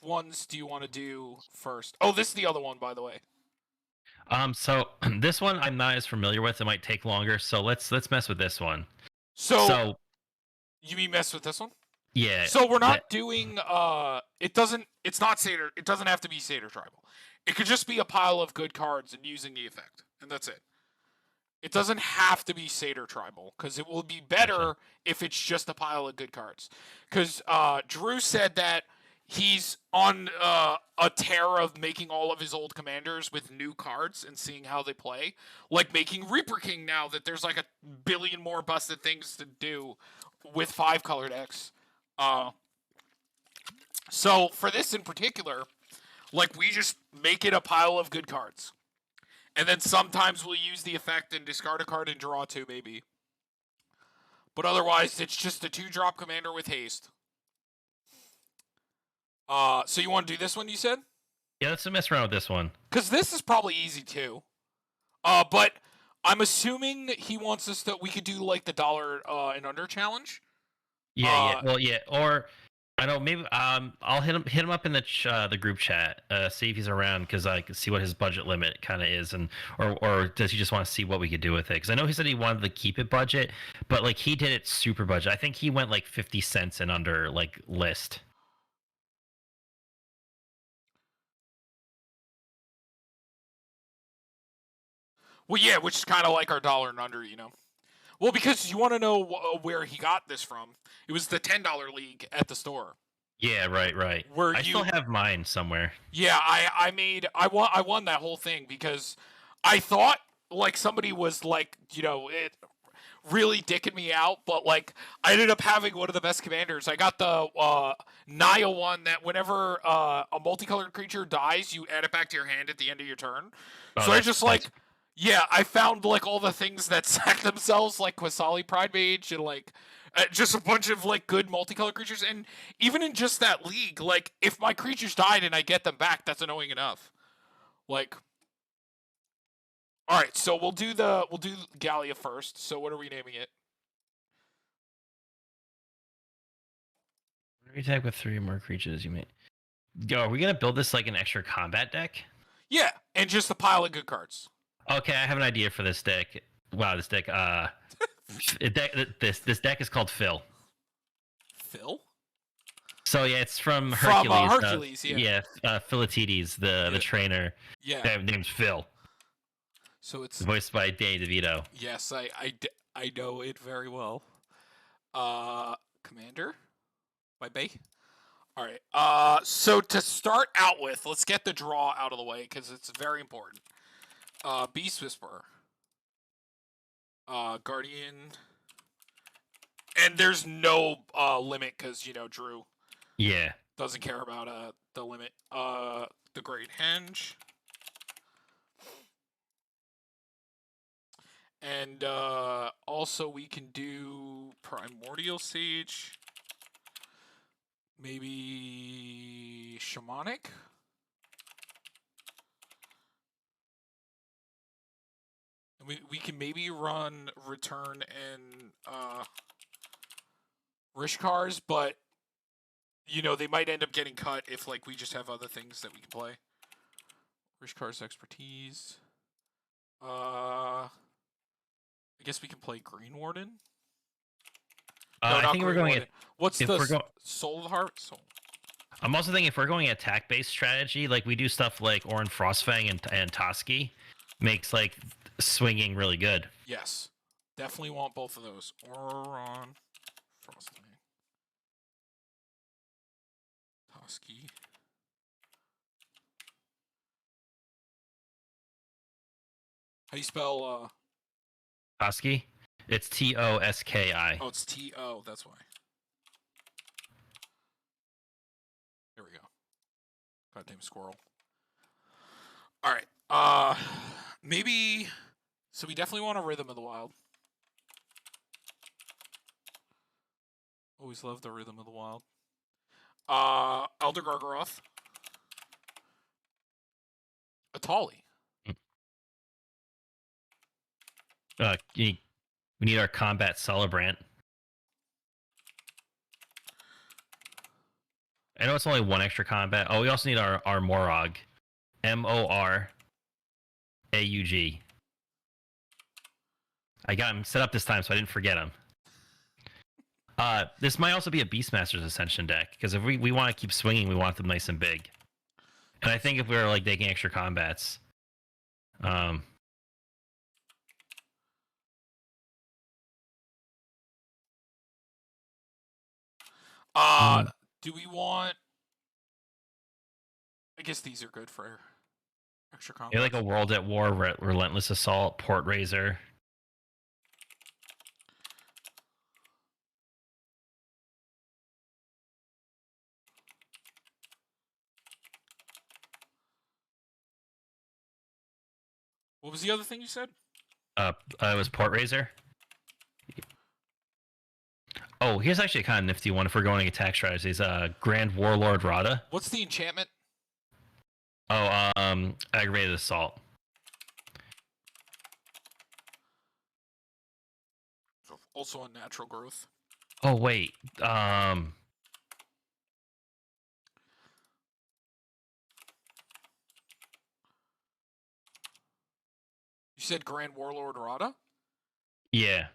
ones do you want to do first? Oh, this is the other one, by the way. So this one I'm not as familiar with. It might take longer. So let's mess with this one. So So you mean mess with this one? yeah, So we're that not doing it's not Satyr, it doesn't have to be Satyr Tribal. It could just be a pile of good cards and using the effect. And that's it. It doesn't have to be Satyr Tribal, because it will be better gotcha. if it's just a pile of good cards. Because Drew said that he's on a tear of making all of his old commanders with new cards and seeing how they play. Like making Reaper King now that there's like a billion more busted things to do with 5-color decks. Uh, so for this in particular, like we just make it a pile of good cards. And then sometimes we'll use the effect and discard a card and draw 2, maybe. But otherwise, it's just a 2-drop commander with haste. So you want to do this one, you said? Yeah, let's mess around with this one. Because this is probably easy, too. But I'm assuming he wants us to... We could do, like, the dollar and under challenge. Yeah. Well, yeah. Or I don't. Maybe I'll hit him up in the group chat. See if he's around because I can see what his budget limit kind of is, and or does he just want to see what we could do with it? Because I know he said he wanted to keep it budget, but like he did it super budget. I think he went like 50 cents and under like list. Well, yeah, which is kind of like our dollar and under, you know. Well, because you want to know where he got this from. It was the $10 league at the store. Yeah, right. Where I you... still have mine somewhere. Yeah, I won that whole thing because I thought like somebody was like, you know, it really dicking me out, but like I ended up having one of the best commanders. I got the Naya one that whenever a multicolored creature dies, you add it back to your hand at the end of your turn. Oh, So I just like, yeah, I found like all the things that sack themselves, like Quasali Pride Mage and like just a bunch of like good multicolored creatures. And even in just that league, like if my creatures died and I get them back, that's annoying enough. Like, all right, so we'll do Gallia first. So what are we naming it? Attack with 3 or more creatures you may. Yo, are we gonna build this like an extra combat deck? Yeah, and just a pile of good cards. Okay, I have an idea for this deck. Wow, this deck. This deck is called Phil. Phil? So yeah, it's from From Hercules. Hercules, yeah. Philatides, the trainer. Yeah. Name's Phil. So it's Voiced by Danny DeVito. yes, I know it very well. Commander by Bay. All right. So to start out with, let's get the draw out of the way because it's very important. Beast Whisperer. Guardian. And there's no limit because, you know, Drew Yeah. doesn't care about the limit. The Great Henge. And also we can do Primordial Sage. Maybe Shamanic? And we can maybe run Return and Rishkars, but you know, they might end up getting cut if like we just have other things that we can play. Rishkar's Expertise. I guess we can play Green Warden. No, I think we're going Warden. What's the Soul of the Heart? Soul. I'm also thinking if we're going attack-based strategy, like we do stuff like Orin Frostfang and Toski, makes like swinging really good. Yes, definitely want both of those. Oron Frostfang, Toski. How do you spell Toski? It's Toski. Oh, it's T-O, that's why. There we go. Goddamn squirrel. Alright. Maybe... So we definitely want a Rhythm of the Wild. Always love the Rhythm of the Wild. Elder Gargaroth. Atali. We need our combat celebrant. I know it's only one extra combat. Oh, we also need our Morog. Moraug. I got him set up this time, so I didn't forget him. This might also be a Beastmaster's Ascension deck, because if we want to keep swinging, we want them nice and big. And I think if we were like taking extra combats, do we want? I guess these are good for extra maybe combat. like a World at War, Relentless Assault, Port Razor. What was the other thing you said? It was Port Razor. Oh, here's actually a kind of nifty one if we're going attack strategies. Grand Warlord Rada. What's the enchantment? Oh, Aggravated Assault. Also on natural growth. Oh wait. You said Grand Warlord Rada? Yeah.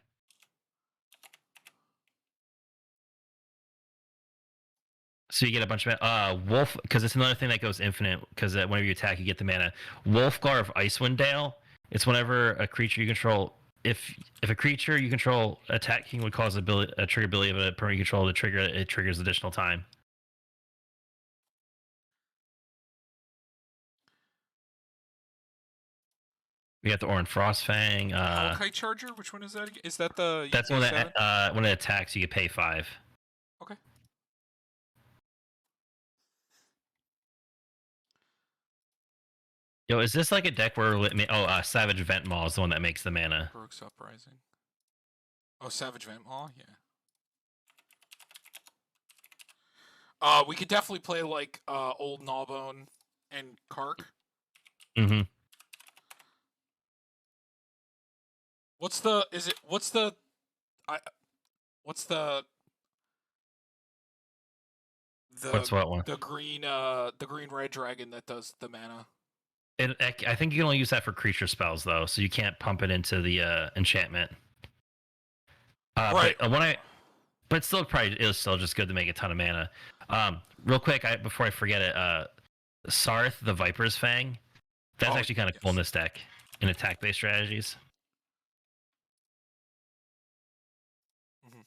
So you get a bunch of Wolf, because it's another thing that goes infinite. Because whenever you attack, you get the mana. Wolfgar of Icewind Dale. It's whenever a creature you control, if a creature you control attacking would cause a trigger ability of a permanent you control to trigger, it triggers additional time. We got the Orin Frostfang. Hellkite Charger? Which one is that again? Is that the? That's when it attacks, you get pay 5. Okay. Yo, is this like a deck where Savage Vent Maw is the one that makes the mana? Brooks Uprising. Oh, Savage Vent Maw? Yeah. We could definitely play like Old Gnawbone and Kark. Mm-hmm. What's the What's what one? the green red dragon that does the mana? I think you can only use that for creature spells though, so you can't pump it into the enchantment. Right. But still, probably it was still just good to make a ton of mana. Real quick, before I forget it, Sarth the Viper's Fang. That's actually kind of cool in this deck in attack-based strategies. Mm-hmm.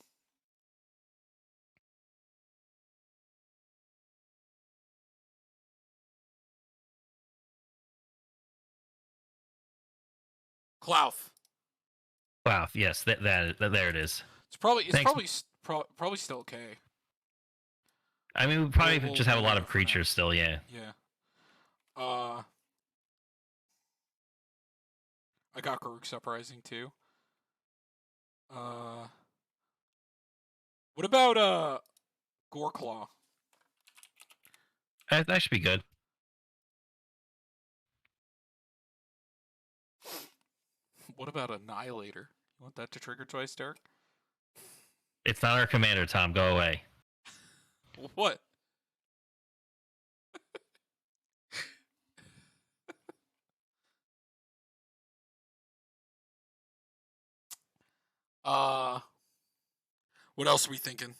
Clouth. Wow, yes, there it is. It's probably still okay. I mean, we probably just have a lot of creatures still, yeah. Yeah. I got Garruk's Uprising too. What about Goreclaw? That should be good. What about Annihilator? You want that to trigger twice, Derek? It's not our commander, Tom. Go away. What? What else are we thinking?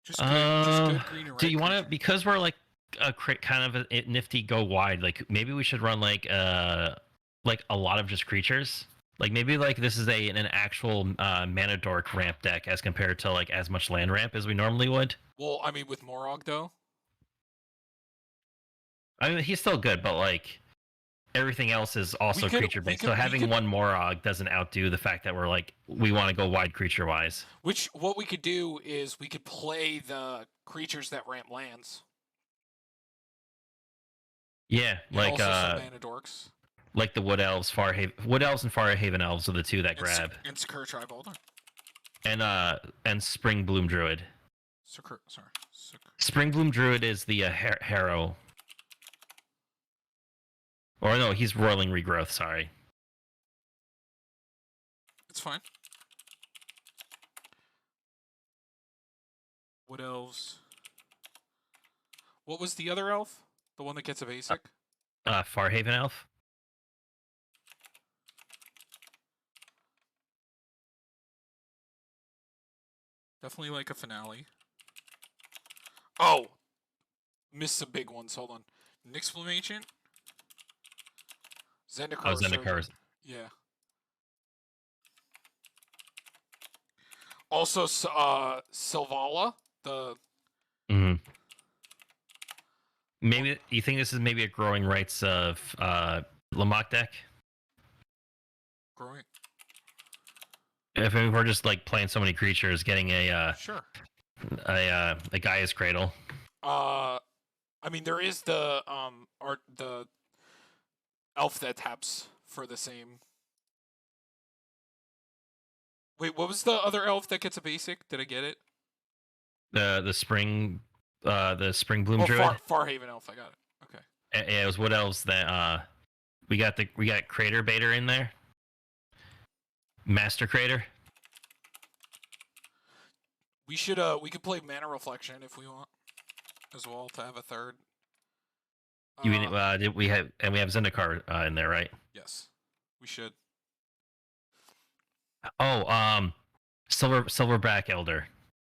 Just good green and red. Do you want to, because we're like a kind of a nifty go wide, like maybe we should run like a lot of just creatures? Like maybe like this is an actual mana dork ramp deck as compared to like as much land ramp as we normally would. Well, I mean with Morog though. I mean he's still good, but like everything else is also creature based. So having one Morog doesn't outdo the fact that we want to go wide creature wise. What we could do is we could play the creatures that ramp lands. Yeah, and like also some mana dorks. Like the Wood Elves, and Farhaven Elves are the two that grab. And Sakura Tribolder. And Spring Bloom Druid. Spring Bloom Druid is the Harrow. Or no, he's Roiling Regrowth, sorry. It's fine. What elves? What was the other elf? The one that gets a basic? Farhaven Elf. Definitely like a finale. Oh! Missed some big ones. Hold on. Nyxflame Ancient? Zendikar. Oh, Zendikar. Yeah. Also, Sylvala, the... Mm-hmm. Maybe you think this is maybe a growing rights of Lamont deck? Growing? If we're just like playing so many creatures, getting Sure. a Gaia's Cradle. I mean, there is the the elf that taps for the same. Wait, what was the other elf that gets a basic? Did I get it? The spring bloom druid. Farhaven elf. I got it. Okay. Yeah, it was Wood Elves that we got Crater Baiter in there. Master Crater. We could play Mana Reflection if we want as well to have a third. You mean we have Zendikar in there, right? Yes, we should. Oh, Silverback Elder.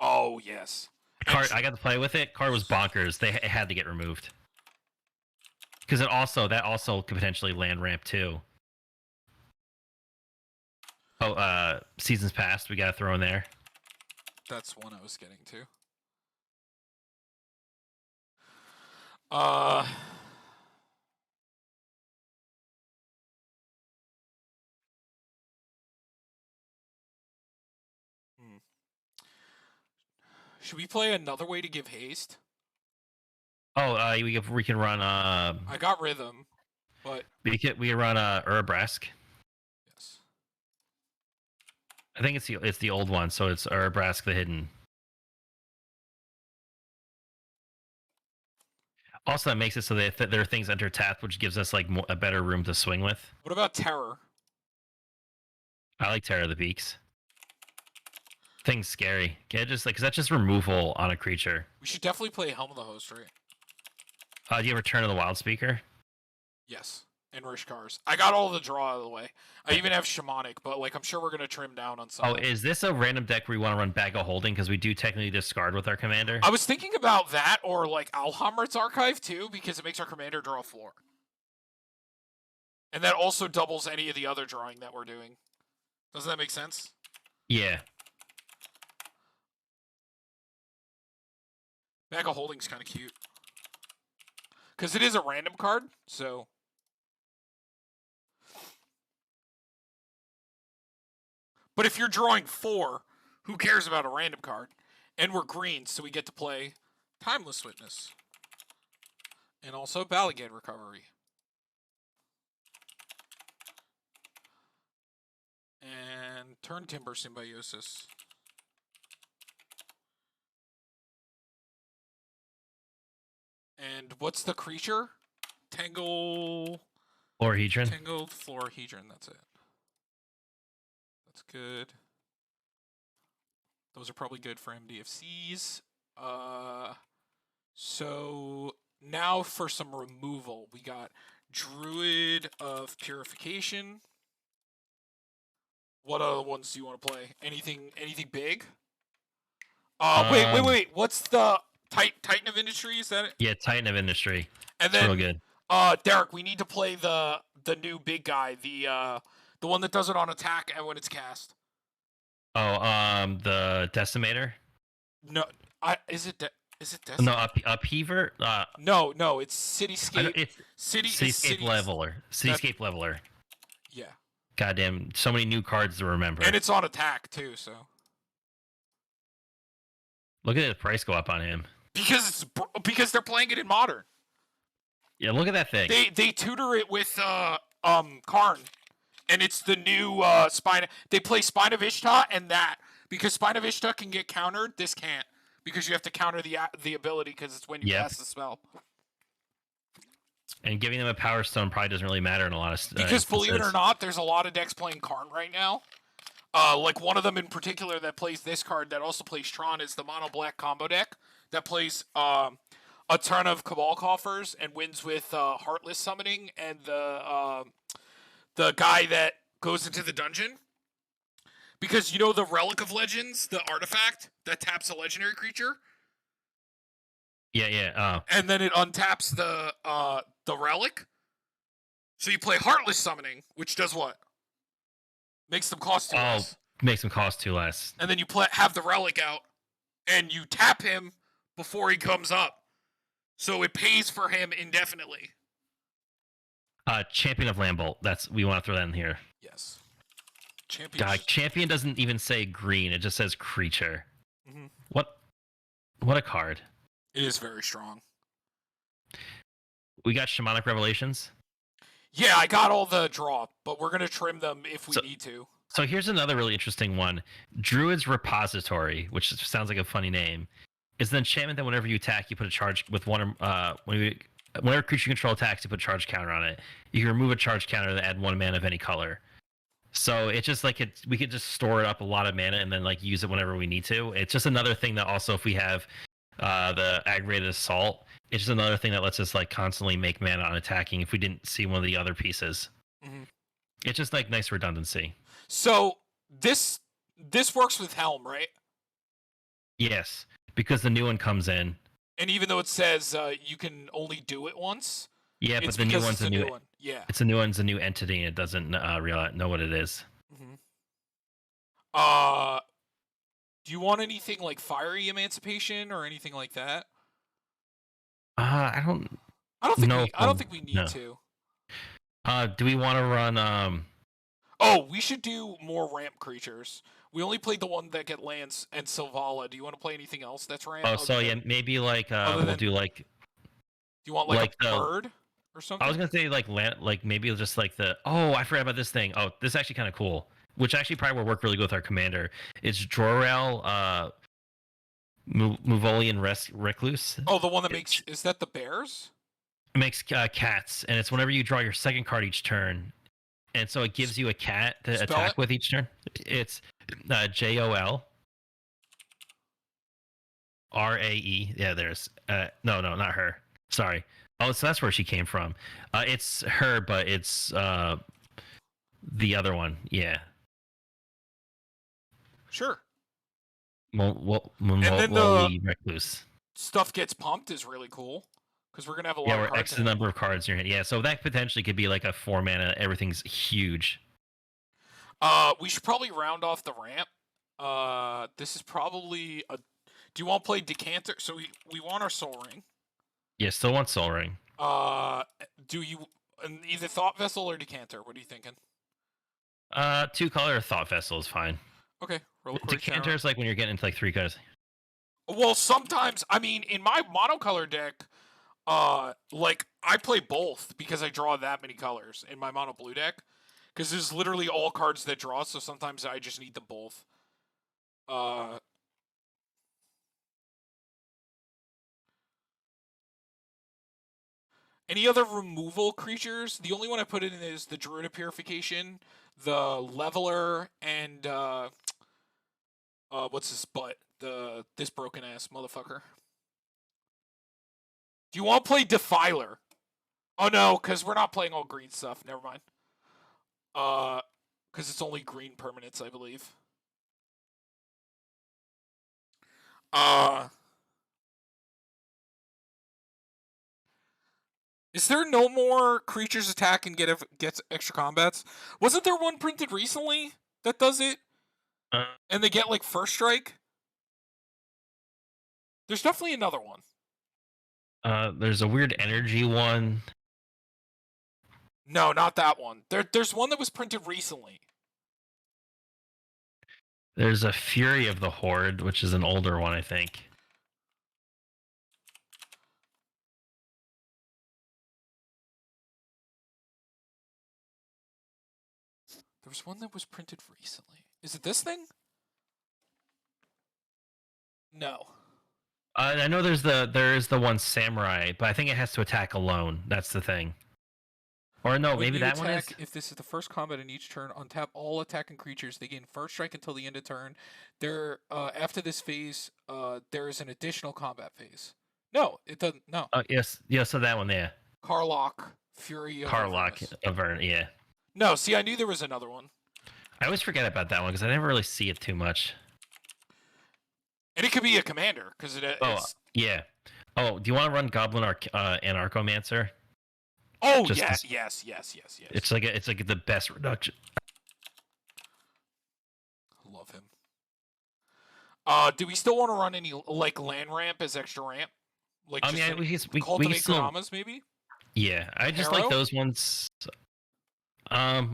Oh yes. Card, I got to play with it. Card was bonkers. It had to get removed because that also could potentially land ramp too. Oh, Seasons Past, we got to throw in there. That's one I was getting to. Should we play another way to give haste? Oh, we can run. I got rhythm, but we can run Urabrask. Yes. I think it's the old one, so it's Urabrask the Hidden. Also, that makes it so that there are things enter tapped, which gives us like a better room to swing with. What about Terror? I like Terror of the Peaks. Thing's scary. Just like, cause that's just removal on a creature. We should definitely play Helm of the Host, right? Do you have Return of the Wild Speaker? Yes. And Rishkars. I got all the draw out of the way. I even have Shamanic, but like I'm sure we're gonna trim down on some. Oh, is this a random deck where you want to run Bag of Holding? Because we do technically discard with our commander. I was thinking about that, or like Alhamrit's Archive too, because it makes our commander draw 4. And that also doubles any of the other drawing that we're doing. Doesn't that make sense? Yeah. Bag of Holding's kind of cute. Because it is a random card, so... But if you're drawing 4, who cares about a random card? And we're green, so we get to play Timeless Witness. And also Balagan Recovery. And Turn Timber Symbiosis. And what's the creature? Tangled Florahedron, that's it. That's good. Those are probably good for MDFCs. So now for some removal. We got Druid of Purification. What other ones do you want to play? Anything big? Wait. What's the Titan of Industry? Is that it? Yeah, Titan of Industry. And then, real good. Derek, we need to play the new big guy, the one that does it on attack and when it's cast. Oh, the Decimator. No, is it Decimator? No, Upheaver. No, it's Cityscape. It's Cityscape Leveler. Cityscape Leveler. Yeah. Goddamn, so many new cards to remember. And it's on attack too, so. Look at the price go up on him. Because they're playing it in Modern. Yeah, look at that thing. They tutor it with Karn, and it's the new Spine. They play Spine of Ishtar and that because Spine of Ishtar can get countered. This can't because you have to counter the ability because it's when you cast the spell. And giving them a Power Stone probably doesn't really matter in a lot of because believe it or not, there's a lot of decks playing Karn right now. Like one of them in particular that plays this card that also plays Tron is the mono black combo deck that plays a ton of Cabal coffers and wins with Heartless summoning and the guy that goes into the dungeon. Because you know the Relic of Legends, the artifact that taps a legendary creature. Yeah. And then it untaps the relic. So you play Heartless summoning, which does what? Makes them cost 2 less. Makes them cost 2 less. And then you have the relic out, and you tap him before he comes up. So it pays for him indefinitely. Champion of Lambbolt. We want to throw that in here. Yes. Champion doesn't even say green. It just says creature. Mm-hmm. What a card. It is very strong. We got Shamanic Revelations. Yeah, I got all the draw, but we're going to trim them if we need to. So here's another really interesting one. Druid's Repository, which sounds like a funny name, is an enchantment that whenever you attack, you put a charge with one. Whenever creature you control attacks, you put a charge counter on it. You can remove a charge counter and add 1 mana of any color. So it's just like we could just store it up a lot of mana and then like use it whenever we need to. It's just another thing that also if we have the aggravated assault, it's just another thing that lets us like constantly make mana on attacking if we didn't see one of the other pieces. Mm-hmm. It's just like nice redundancy. So this works with Helm, right? Yes, because the new one comes in. And even though it says you can only do it once. Yeah, but the new one's a new one. Yeah, it's a new one's a new entity, and it doesn't know what it is. Mm-hmm. Do you want anything like Fiery Emancipation or anything like that? I don't think we need to. Do we want to run? Oh, we should do more ramp creatures. We only played the one that get lands and Sylvala. Do you want to play anything else that's ramp? Oh, so yeah, maybe like we'll do like. Do you want like a bird or something? I was gonna say like maybe just like Oh, I forgot about this thing. Oh, this is actually kind of cool. Which actually probably will work really good with our commander. It's Jorel, Muvolian Recluse. Oh, the one that makes is that the bears? It makes cats, and it's whenever you draw your second card each turn, and so it gives you a cat to attack with each turn. It's JOL RAE. Yeah, there's no, not her. Sorry. Oh, so that's where she came from. It's her, but it's the other one. Yeah. Sure. And then the Recluse stuff gets pumped is really cool because we're gonna have a lot. Yeah, we're X the number of cards in your hand. Yeah, so that potentially could be like a 4 mana. Everything's huge. We should probably round off the ramp. This is probably a. Do you want to play Decanter? So we want our Soul Ring. Yeah, still want Soul Ring. Do you either Thought Vessel or Decanter? What are you thinking? 2-color Thought Vessel is fine. Okay. Decanter is like when you're getting into like 3 colors. Well, sometimes I mean in my monocolor deck, like I play both because I draw that many colors in my mono blue deck. Because there's literally all cards that draw, so sometimes I just need them both. Any other removal creatures? The only one I put in is the Druid of Purification, the Leveler, and what's his butt? This broken ass motherfucker. Do you want to play Defiler? Oh no, because we're not playing all green stuff. Never mind. Because it's only green permanents, I believe. Is there no more creatures attack and gets extra combats? Wasn't there one printed recently that does it? And they get like first strike? There's definitely another one. There's a weird energy one. No, not that one. There's one that was printed recently. There's a Fury of the Horde, which is an older one, I think. There was one that was printed recently. Is it this thing? No. I know there is the one Samurai, but I think it has to attack alone. That's the thing. Or no, When maybe you that one is. attack, if this is the first combat in each turn, untap all attacking creatures. They gain first strike until the end of turn. There, after this phase, there is an additional combat phase. No, it doesn't. No. Oh yes, yeah. So that one, yeah. Carlock, Fury of Carlock, Avernus. Avern, yeah. No, see, I knew there was another one. I always forget about that one because I never really see it too much. And it could be a commander, because it's... yeah. Oh, do you want to run Goblin Anarchomancer? Oh, Just yeah, as- yes. It's like the best reduction. Love him. Do we still want to run any, like, land ramp as extra ramp? Like, just yeah, we cultivate can still, Karamas, maybe? yeah, I just Harrow? like those ones.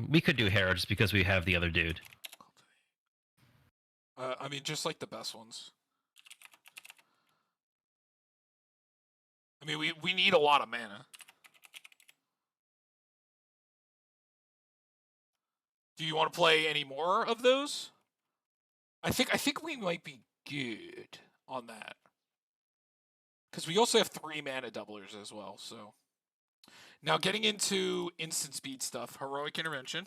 We could do Harrow just because we have the other dude. I mean, just like the best ones. I mean, we need a lot of mana. Do you want to play any more of those? I think we might be good on that. Because we also have 3 mana doublers as well, so. Now, getting into instant speed stuff. Heroic Intervention.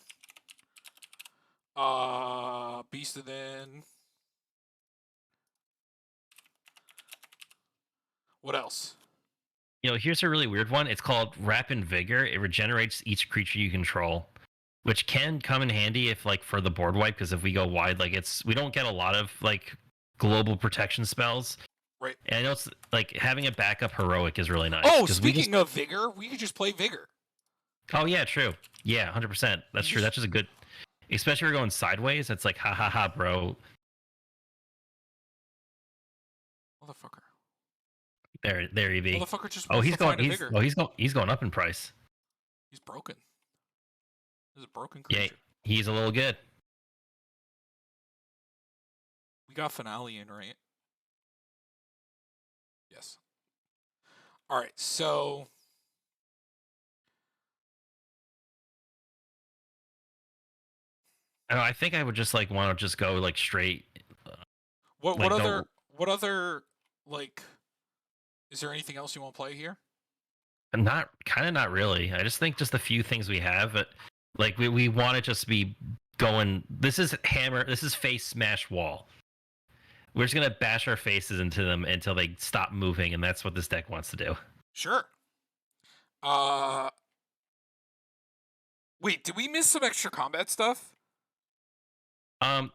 Beast of Then. What else? Here's a really weird one. It's called Rapid Vigor. It regenerates each creature you control, which can come in handy if, like, for the board wipe, because if we go wide, like, we don't get a lot of, like, global protection spells. Right. And I know it's, like, having a backup heroic is really nice. Oh, speaking of Vigor, we could just play Vigor. Oh, yeah, true. Yeah, 100%. That's true. That's just a good... Especially if we're going sideways, it's like, ha, ha, ha, bro. Motherfucker. There, EV. Motherfucker just he's going. Vigor. He's going up in price. He's broken. This is a broken creature. Yeah, he's a little good. We got Finale in, right? Yes. All right, so I think I would just want to just go like straight. What other like? Is there anything else you want to play here? Not really. I just think just a few things we have, but like we want to just be going. This is hammer. This is face smash wall. We're just gonna bash our faces into them until they stop moving, and that's what this deck wants to do. Sure. Wait, did we miss some extra combat stuff? I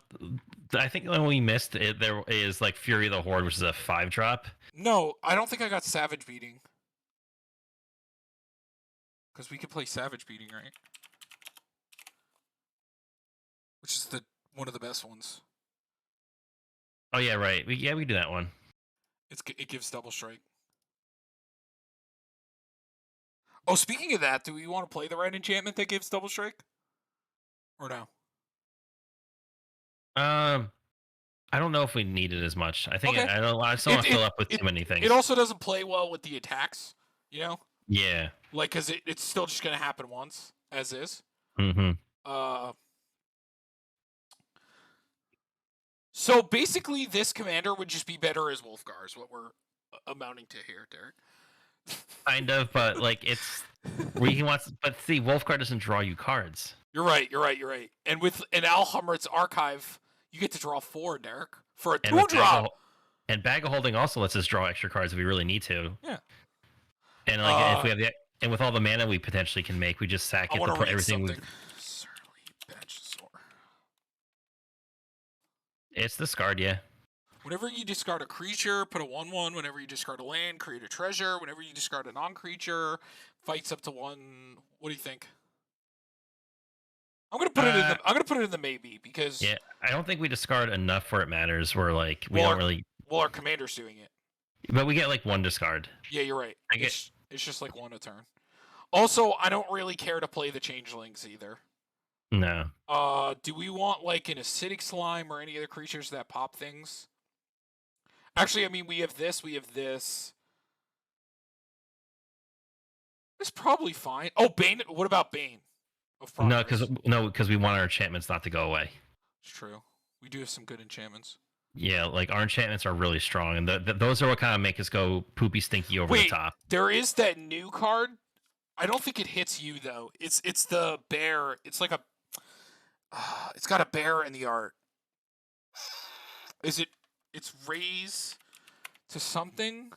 think when we missed it, there is like Fury of the Horde, which is a 5-drop. No, I don't think I got Savage Beating. Because we could play Savage Beating, right? Which is one of the best ones. Oh yeah, right. We do that one. It gives double strike. Oh, speaking of that, do we want to play the red enchantment that gives double strike? Or no? I don't know if we need it as much. I think Okay. I don't want to fill up with too many things. It also doesn't play well with the attacks, you know? Yeah. Like, because it's still just going to happen once, as is. Mm-hmm. So basically, this commander would just be better as Wolfgar, is what we're amounting to here, Derek. Kind of, but like but see, Wolfgar doesn't draw you cards. You're right. And with an Alhammer's Archive, you get to draw 4, Derek, for a 2-drop. And Bag of Holding also lets us draw extra cards if we really need to. Yeah. And like if we have and with all the mana we potentially can make, we just sack it to put everything. Surly Bachelor. It's discard, yeah. Whenever you discard a creature, put a 1/1. Whenever you discard a land, create a treasure. Whenever you discard a non-creature, fights up to 1. What do you think? I'm gonna put it in the maybe because yeah, I don't think we discard enough where it matters. Where like we don't really. Well, our commander's doing it. But we get like 1 discard. Yeah, you're right. It's just like 1 a turn. Also, I don't really care to play the changelings either. No. Do we want like an acidic slime or any other creatures that pop things? Actually, I mean, we have this. It's probably fine. Oh, Bane. What about Bane? No, because we want our enchantments not to go away. It's true. We do have some good enchantments. Yeah, like our enchantments are really strong, and those are what kind of make us go poopy stinky over the top. There is that new card. I don't think it hits you though. It's the bear. It's like a. It's got a bear in the art. Is it? It's raise to something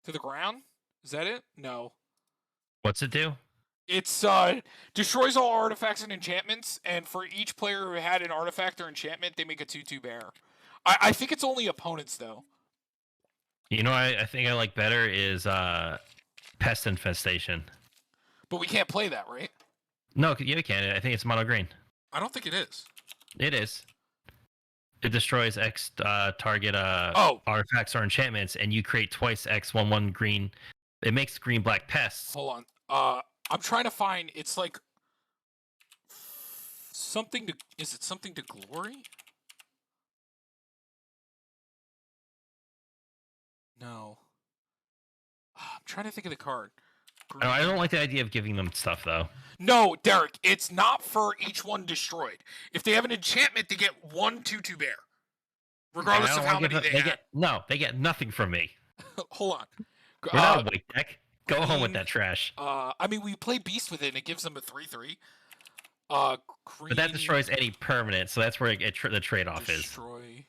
to the ground. Is that it? No. What's it do? It's destroys all artifacts and enchantments, and for each player who had an artifact or enchantment, they make a 2/2 bear. I think it's only opponents though. You know, I think I like better is pest infestation. But we can't play that, right? No, yeah, we can. I think it's mono green. I don't think it is. It is. It destroys X target artifacts or enchantments, and you create twice X 1/1 green. It makes green black pests. Hold on. I'm trying to find. It's like something to. Is it something to glory? No. I'm trying to think of the card. No, I don't like the idea of giving them stuff though. No, Derek, it's not for each one destroyed. If they have an enchantment, they get 1 2/2 bear, regardless of how many they have. No, they get nothing from me. Hold on. We're not a white deck. Go home with that trash. I mean, we play beast with it, and it gives them a 3/3. But that destroys any permanent, so that's where the trade-off is. Destroy.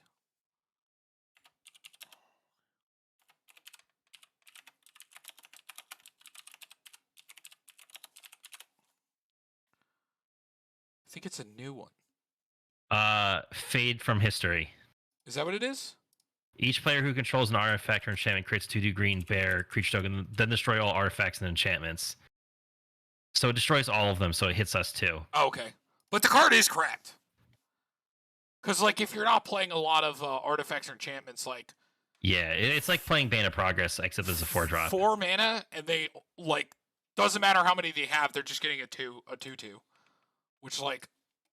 I think it's a new one. Fade from history. Is that what it is? Each player who controls an artifact or enchantment creates a 2/2 green bear creature token, then destroy all artifacts and enchantments. So it destroys all of them, so it hits us too. Oh, okay. But the card is cracked. Because, like, if you're not playing a lot of artifacts or enchantments, like... Yeah, it's like playing Bane of Progress, except it's a 4-drop. 4 mana, and they, like... Doesn't matter how many they have, they're just getting a 2/2. Which, like,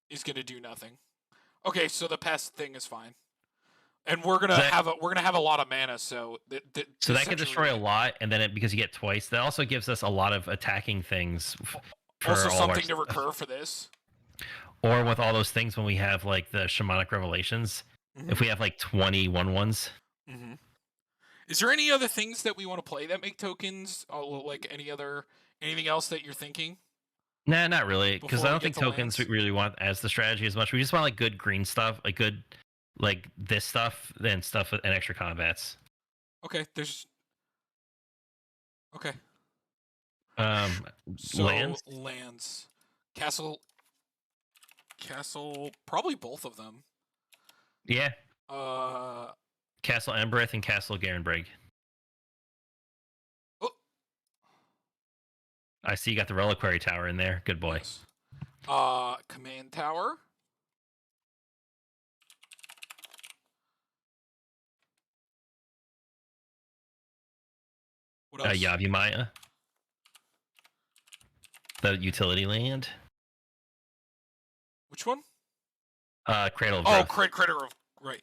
is going to do nothing. Okay, so the pest thing is fine. And we're gonna have a lot of mana, so so that can destroy a lot, and then because you get twice, that also gives us a lot of attacking things. Also, something to recur for this. Or with all those things when we have like the shamanic revelations, if we have like 20 1/1s. Is there any other things that we want to play that make tokens? Like anything else that you're thinking? Nah, not really, because I don't think tokens we really want as the strategy as much. We just want like good green stuff, like good. Like this stuff, then stuff and extra combats. Okay, there's. Okay. So lands, castle, probably both of them. Yeah. Castle Embereth and Castle Garenbrig. Oh. I see you got the Reliquary Tower in there. Good boy. Yes. Command Tower. What else? Yavimaya. The utility land. Which one? Cradle of Growth. Cradle of... Right.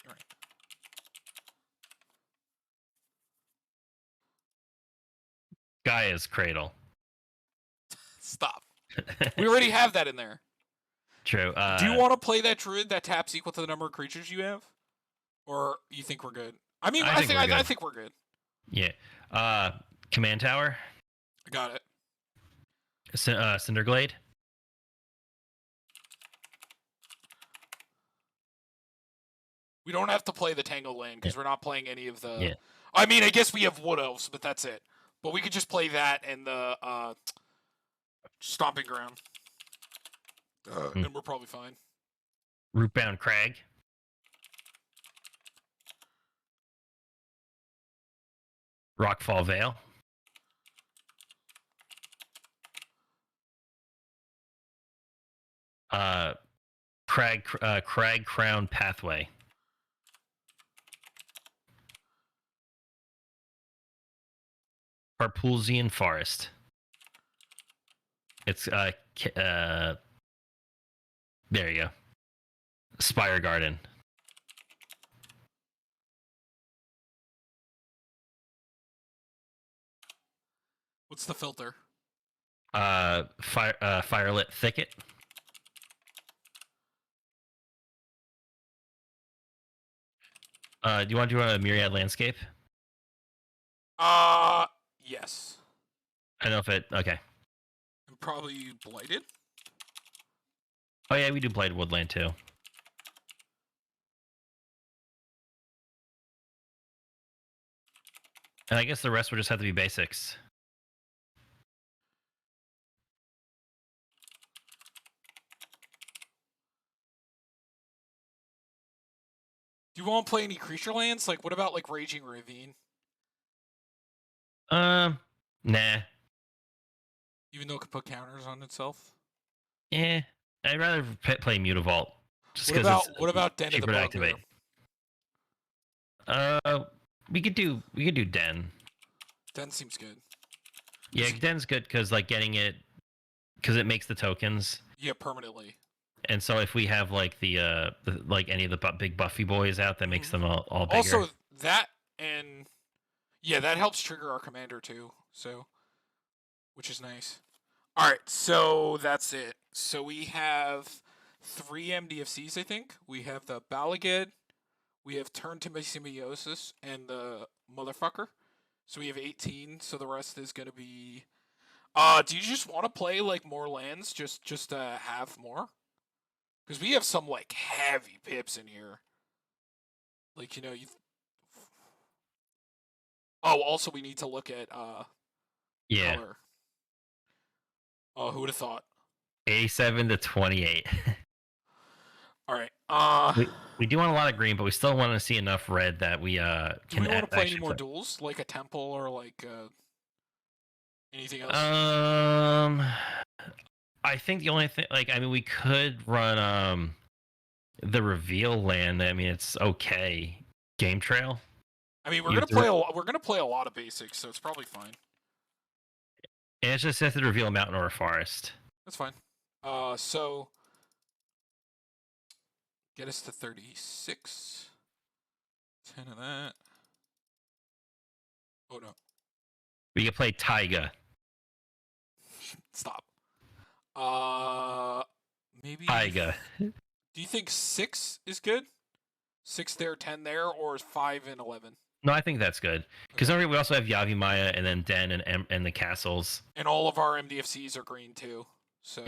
Gaia's Cradle. Stop. We already have that in there. True. Do you want to play that druid that taps equal to the number of creatures you have? Or you think we're good? I mean, I think we're good. Yeah. Command Tower. I got it. Cinderglade. We don't have to play the Tangle Land because we're not playing any of the... Yeah. I mean, I guess we have Wood Elves, but that's it. But we could just play that and the Stomping Ground. And we're probably fine. Rootbound Crag. Rockfall Vale. Crag Crown Pathway. Harpulzian Forest. It's there you go. Spire Garden. What's the filter? Firelit Thicket. Do you want to do a Myriad Landscape? Yes. I don't know if it... Okay. probably Blighted. Oh yeah, we do Blighted Woodland too. And I guess the rest would just have to be basics. Do you want to play any creature lands? Like, what about like Raging Ravine? Nah. Even though it could put counters on itself. Yeah, I'd rather play Mutavault. Just what about Den of the cheaper to Bugger? activate. We could do Den. Den seems good. Yeah, Den's good because like getting it, because it makes the tokens. Yeah, permanently. And so if we have like the like any of the big Buffy boys out, that makes them all bigger. Also that, and yeah, that helps trigger our commander too. So, which is nice. All right, so that's it. So we have 3 MDFCs, I think. We have the Balaged, we have Turn to Symbiosis, and the Motherfucker. So we have 18. So the rest is gonna be. Do you just want to play like more lands, just to have more? Because we have some like heavy pips in here. Like, you know, you. Oh, also we need to look at yeah. color. Oh, who would have thought? 87 to 28. All right. We do want a lot of green, but we still want to see enough red that we can. Do we want to play any more duels, like a temple or like anything else? I think the only thing, like, I mean, we could run the reveal land. I mean, it's okay. Game Trail. I mean, we're gonna play a lot of basics, so it's probably fine. And it's just have to reveal a mountain or a forest. That's fine. So get us to 36. 10 of that. Oh no. We can play Taiga. Stop. Maybe Taiga. Do you think 6 is good? 6 there, 10 there, or 5 and 11? No, I think that's good. Because we also have Yavi Maya and then Den and the castles. And all of our MDFCs are green too. So,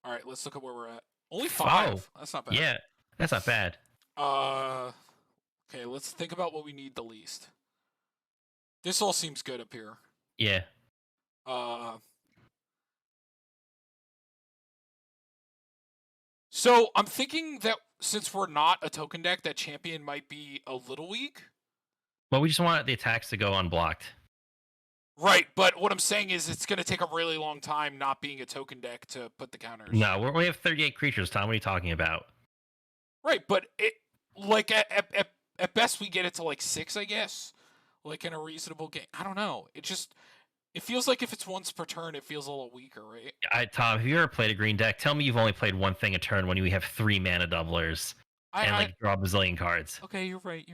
all right, let's look at where we're at. Only 5. That's not bad. Yeah, that's not bad. Okay, let's think about what we need the least. This all seems good up here. Yeah. So I'm thinking that since we're not a token deck, that champion might be a little weak. Well, we just want the attacks to go unblocked. Right, but what I'm saying is it's going to take a really long time not being a token deck to put the counters. No, we have 38 creatures, Tom. What are you talking about? Right, but it like at best we get it to like 6, I guess. Like in a reasonable game. I don't know. It feels like if it's once per turn, it feels a little weaker, right? Tom, have you ever played a green deck? Tell me you've only played one thing a turn when we have 3 mana doublers and draw a bazillion cards. Okay, you're right.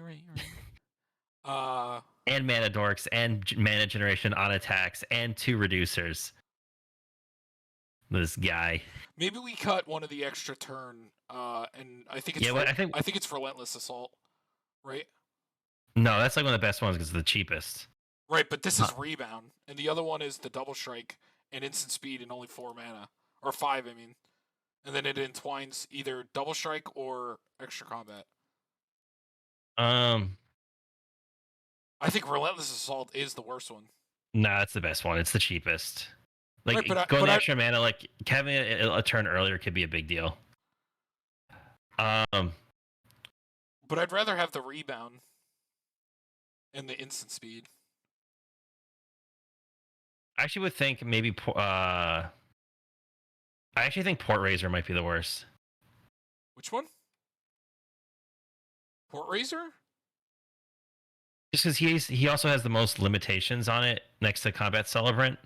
And mana dorks and mana generation on attacks and 2 reducers. This guy. Maybe we cut one of the extra turn, and I think it's I think it's Relentless Assault, right? No, that's like one of the best ones because it's the cheapest. Right, but this is Rebound, and the other one is the Double Strike and Instant Speed and only 4 mana. Or 5, I mean. And then it entwines either Double Strike or Extra Combat. I think Relentless Assault is the worst one. Nah, it's the best one. It's the cheapest. Like, right, going extra mana, like, having a turn earlier could be a big deal. But I'd rather have the Rebound and the Instant Speed. I actually would think maybe I actually think Port Razor might be the worst. Which one? Port Razor? Just because he also has the most limitations on it next to Combat Celebrant.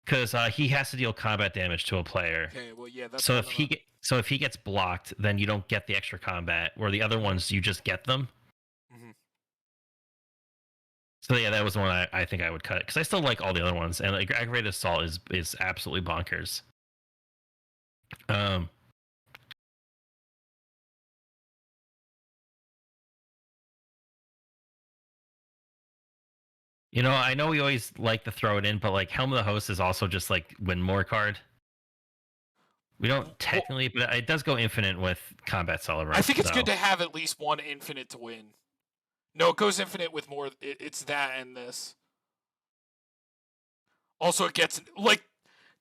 Because he has to deal combat damage to a player. Okay, well yeah, that's so if he gets blocked, then you don't get the extra combat. Where the other ones you just get them. Mm-hmm. So yeah, that was the one I think I would cut because I still like all the other ones, and like Aggravated Assault is absolutely bonkers. I know we always like to throw it in, but like Helm of the Host is also just like win more card. We don't Well, technically, but it does go infinite with combat celebrant. I think it's so. good to have at least one infinite to win. No, it goes infinite with more. It's that and this. Also, it gets like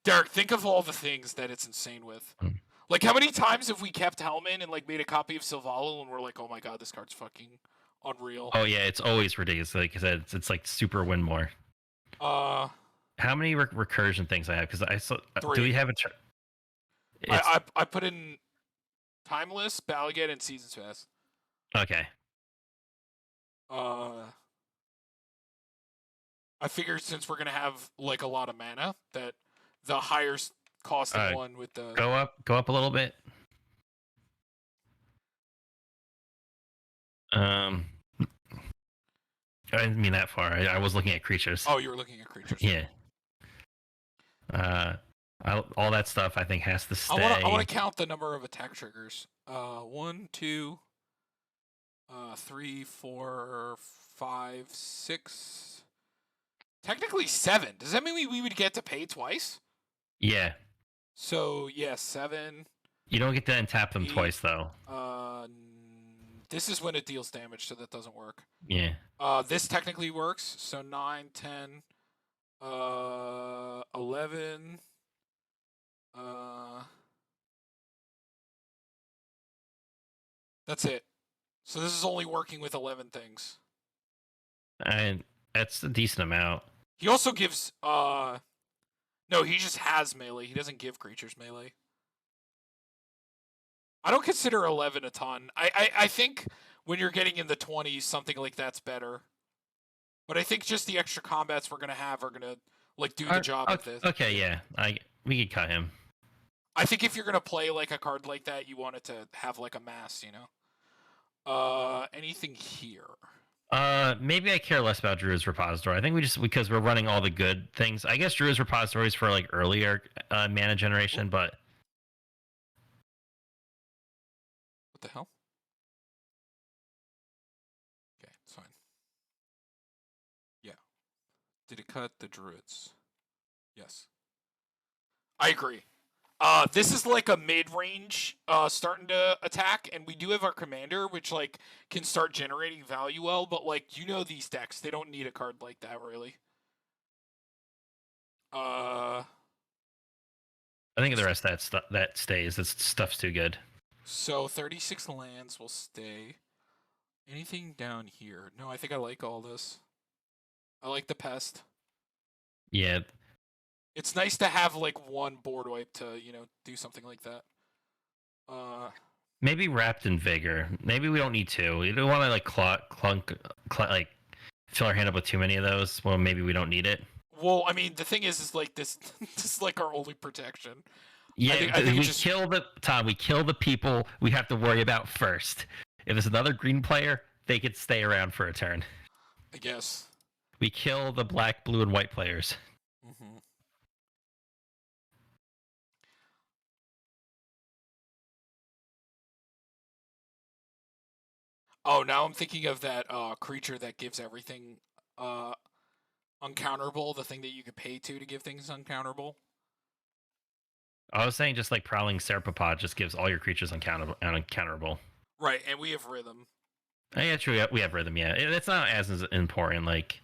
Derek. Think of all the things that it's insane with. Like, how many times have we kept Hellman and like made a copy of Silvalo and we're like, oh my god, this card's fucking unreal. Oh yeah, it's always ridiculous. Like I said, it's like super win more. How many recursion things I have? Because I saw. 3. Do we have a? I put in Timeless, Balliget, and Seasons Pass. Okay. I figured since we're gonna have like a lot of mana, that the higher costing one with the go up a little bit. I didn't mean that far. I was looking at creatures. Oh, you were looking at creatures. Yeah. All that stuff I think has to stay. I want to count the number of attack triggers. 1, 2, 3, 4, 5, 6. Technically 7. Does that mean we would get to pay twice? Yeah. So yeah, 7. You don't get to untap them 8, twice though. This is when it deals damage, so that doesn't work. Yeah. This technically works. So 9, 10, 11. That's it. So this is only working with 11 things. And that's a decent amount. He also gives no, he just has melee. He doesn't give creatures melee. I don't consider 11 a ton. I think when you're getting in the 20s, something like that's better. But I think just the extra combats we're gonna have are gonna like do the job of this. Okay, yeah, we could cut him. I think if you're gonna play like a card like that, you want it to have like a mass, you know. Anything here? Maybe I care less about Druid's Repository. I think because we're running all the good things. I guess Druid's Repository is for like earlier mana generation, but what the hell? Okay, it's fine. Yeah. Did it cut the Druids? Yes. I agree. This is like a mid-range starting to attack, and we do have our commander, which like can start generating value well, but like these decks, they don't need a card like that really. I think the rest of that stays. This stuff's too good. So 36 lands will stay. Anything down here? No, I think I like all this. I like the pest. Yeah. It's nice to have like one board wipe to, do something like that. Maybe Wrapped in Vigor. Maybe we don't need two. We don't want to like clunk, like fill our hand up with too many of those. Well, maybe we don't need it. Well, I mean, the thing is like this is like our only protection. Yeah, I think we kill the people we have to worry about first. If it's another green player, they could stay around for a turn. I guess. We kill the black, blue, and white players. Mm-hmm. Oh, now I'm thinking of that creature that gives everything uncounterable, the thing that you could pay to give things uncounterable. I was saying just like Prowling Serpapod just gives all your creatures uncounterable. Right, and we have Rhythm. Oh, yeah, true. We have Rhythm, yeah. It's not as important, like...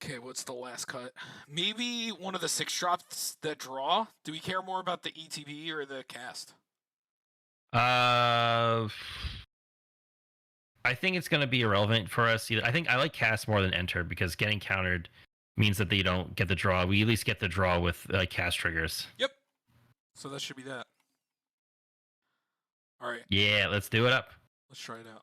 Okay, what's the last cut? Maybe one of the 6 drops that draw? Do we care more about the ETB or the cast? I think it's going to be irrelevant for us. I think I like cast more than enter because getting countered means that they don't get the draw. We at least get the draw with cast triggers. Yep. So that should be that. All right. Yeah, let's do it up. Let's try it out.